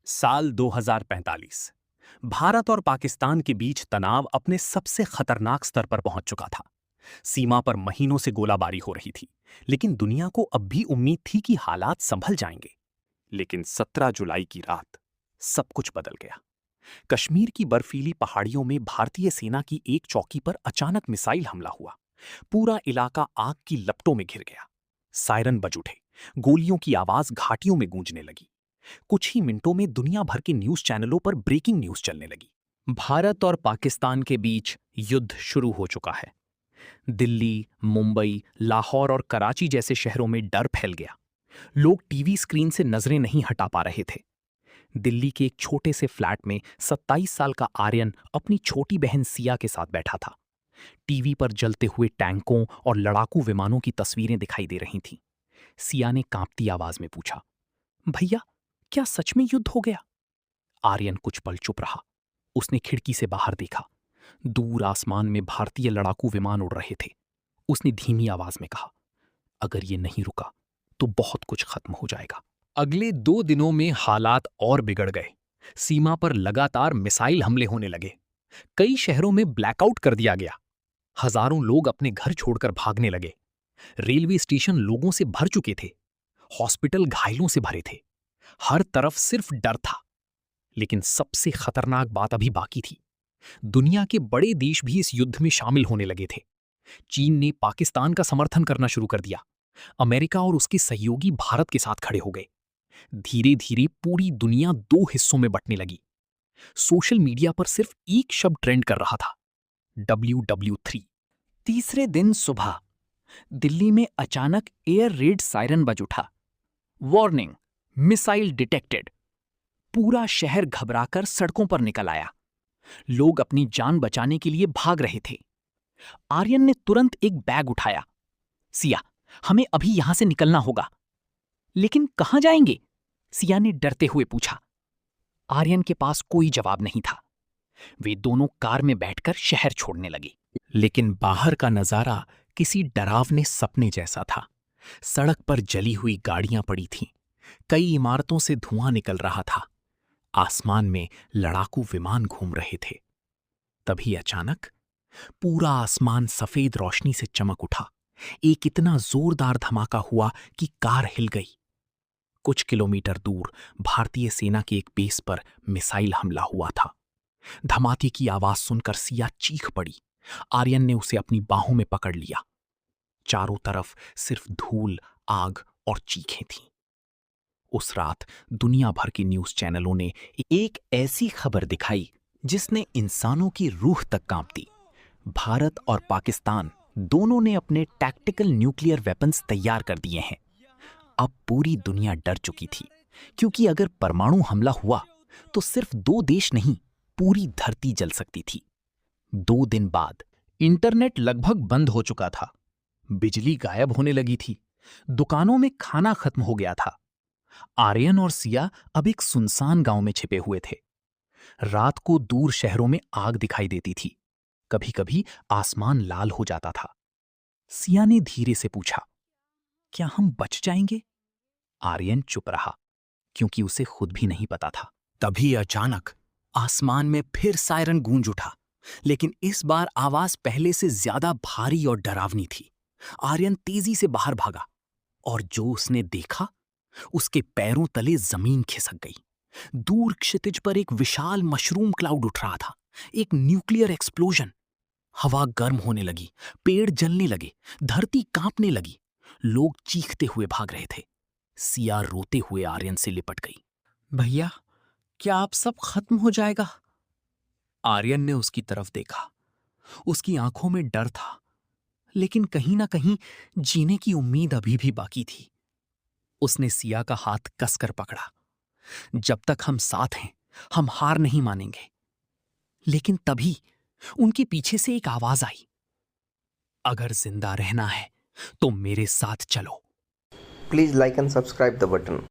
साल 2045। भारत और पाकिस्तान के बीच तनाव अपने सबसे खतरनाक स्तर पर पहुंच चुका था। सीमा पर महीनों से गोलाबारी हो रही थी, लेकिन दुनिया को अब भी उम्मीद थी कि हालात संभल जाएंगे। लेकिन 17 जुलाई की रात सब कुछ बदल गया। कश्मीर की बर्फीली पहाड़ियों में भारतीय सेना की एक चौकी पर अचानक मिसाइल हमला हुआ। पूरा इलाका आग की लपटों में घिर गया। सायरन बज उठे, गोलियों की आवाज घाटियों में गूंजने लगी। कुछ ही मिनटों में दुनिया भर के न्यूज चैनलों पर ब्रेकिंग न्यूज चलने लगी। भारत और पाकिस्तान के बीच युद्ध शुरू हो चुका है। दिल्ली, मुंबई, लाहौर और कराची जैसे शहरों में डर फैल गया। लोग टीवी स्क्रीन से नजरें नहीं हटा पा रहे थे। दिल्ली के एक छोटे से फ्लैट में 27 साल का आर्यन अपनी छोटी बहन सिया के साथ बैठा था। टीवी पर जलते हुए टैंकों और लड़ाकू विमानों की तस्वीरें दिखाई दे रही थीं। सिया ने कांपती आवाज में पूछा, भैया, क्या सच में युद्ध हो गया? आर्यन कुछ पल चुप रहा। उसने खिड़की से बाहर देखा। दूर आसमान में भारतीय लड़ाकू विमान उड़ रहे थे। उसने धीमी आवाज में कहा, अगर ये नहीं रुका तो बहुत कुछ खत्म हो जाएगा। अगले 2 दिनों में हालात और बिगड़ गए। सीमा पर लगातार मिसाइल हमले होने लगे। कई शहरों में ब्लैकआउट कर दिया गया। हजारों लोग अपने घर छोड़कर भागने लगे। रेलवे स्टेशन लोगों से भर चुके थे। हॉस्पिटल घायलों से भरे थे। हर तरफ सिर्फ डर था। लेकिन सबसे खतरनाक बात अभी बाकी थी। दुनिया के बड़े देश भी इस युद्ध में शामिल होने लगे थे। चीन ने पाकिस्तान का समर्थन करना शुरू कर दिया। अमेरिका और उसके सहयोगी भारत के साथ खड़े हो गए। धीरे धीरे पूरी दुनिया 2 हिस्सों में बंटने लगी। सोशल मीडिया पर सिर्फ एक शब्द ट्रेंड कर रहा था, WW3। तीसरे दिन सुबह दिल्ली में अचानक एयर रेड सायरन बज उठा। Warning, missile detected. पूरा शहर घबराकर सड़कों पर निकल आया। लोग अपनी जान बचाने के लिए भाग रहे थे। आर्यन ने तुरंत एक बैग उठाया। सिया, हमें अभी यहां से निकलना होगा। लेकिन कहां जाएंगे? सिया ने डरते हुए पूछा। आर्यन के पास कोई जवाब नहीं था। वे दोनों कार में बैठकर शहर छोड़ने लगे। लेकिन बाहर का नजारा किसी डरावने सपने जैसा था। सड़क पर जली हुई गाड़ियां पड़ी थीं। कई इमारतों से धुआं निकल रहा था। आसमान में लड़ाकू विमान घूम रहे थे। तभी अचानक पूरा आसमान सफेद रोशनी से चमक उठा। एक इतना जोरदार धमाका हुआ कि कार हिल गई। कुछ किलोमीटर दूर भारतीय सेना के एक बेस पर मिसाइल हमला हुआ था। धमाके की आवाज सुनकर सिया चीख पड़ी। आर्यन ने उसे अपनी बाहों में पकड़ लिया। चारों तरफ सिर्फ धूल, आग और चीखें थीं। उस रात दुनिया भर के न्यूज चैनलों ने एक ऐसी खबर दिखाई जिसने इंसानों की रूह तक कांप दी। भारत और पाकिस्तान दोनों ने अपने टैक्टिकल न्यूक्लियर वेपन्स तैयार कर दिए हैं। अब पूरी दुनिया डर चुकी थी, क्योंकि अगर परमाणु हमला हुआ तो सिर्फ 2 देश नहीं, पूरी धरती जल सकती थी। 2 दिन बाद इंटरनेट लगभग बंद हो चुका था। बिजली गायब होने लगी थी। दुकानों में खाना खत्म हो गया था। आर्यन और सिया अब एक सुनसान गांव में छिपे हुए थे। रात को दूर शहरों में आग दिखाई देती थी। कभी कभी आसमान लाल हो जाता था। सिया ने धीरे से पूछा, क्या हम बच जाएंगे? आर्यन चुप रहा, क्योंकि उसे खुद भी नहीं पता था। तभी अचानक आसमान में फिर सायरन गूंज उठा, लेकिन इस बार आवाज पहले से ज्यादा भारी और डरावनी थी। आर्यन तेजी से बाहर भागा, और जो उसने देखा, उसके पैरों तले जमीन खिसक गई। दूर क्षितिज पर एक विशाल मशरूम क्लाउड उठ रहा था। एक न्यूक्लियर एक्सप्लोजन। हवा गर्म होने लगी, पेड़ जलने लगे, धरती कांपने लगी। लोग चीखते हुए भाग रहे थे। सिया रोते हुए आर्यन से लिपट गई। भैया, क्या आप सब खत्म हो जाएगा? आर्यन ने उसकी तरफ देखा। उसकी आंखों में डर था, लेकिन कहीं ना कहीं जीने की उम्मीद अभी भी बाकी थी। उसने सिया का हाथ कसकर पकड़ा। जब तक हम साथ हैं, हम हार नहीं मानेंगे। लेकिन तभी उनके पीछे से एक आवाज आई, अगर जिंदा रहना है तो मेरे साथ चलो। Please like and subscribe the button.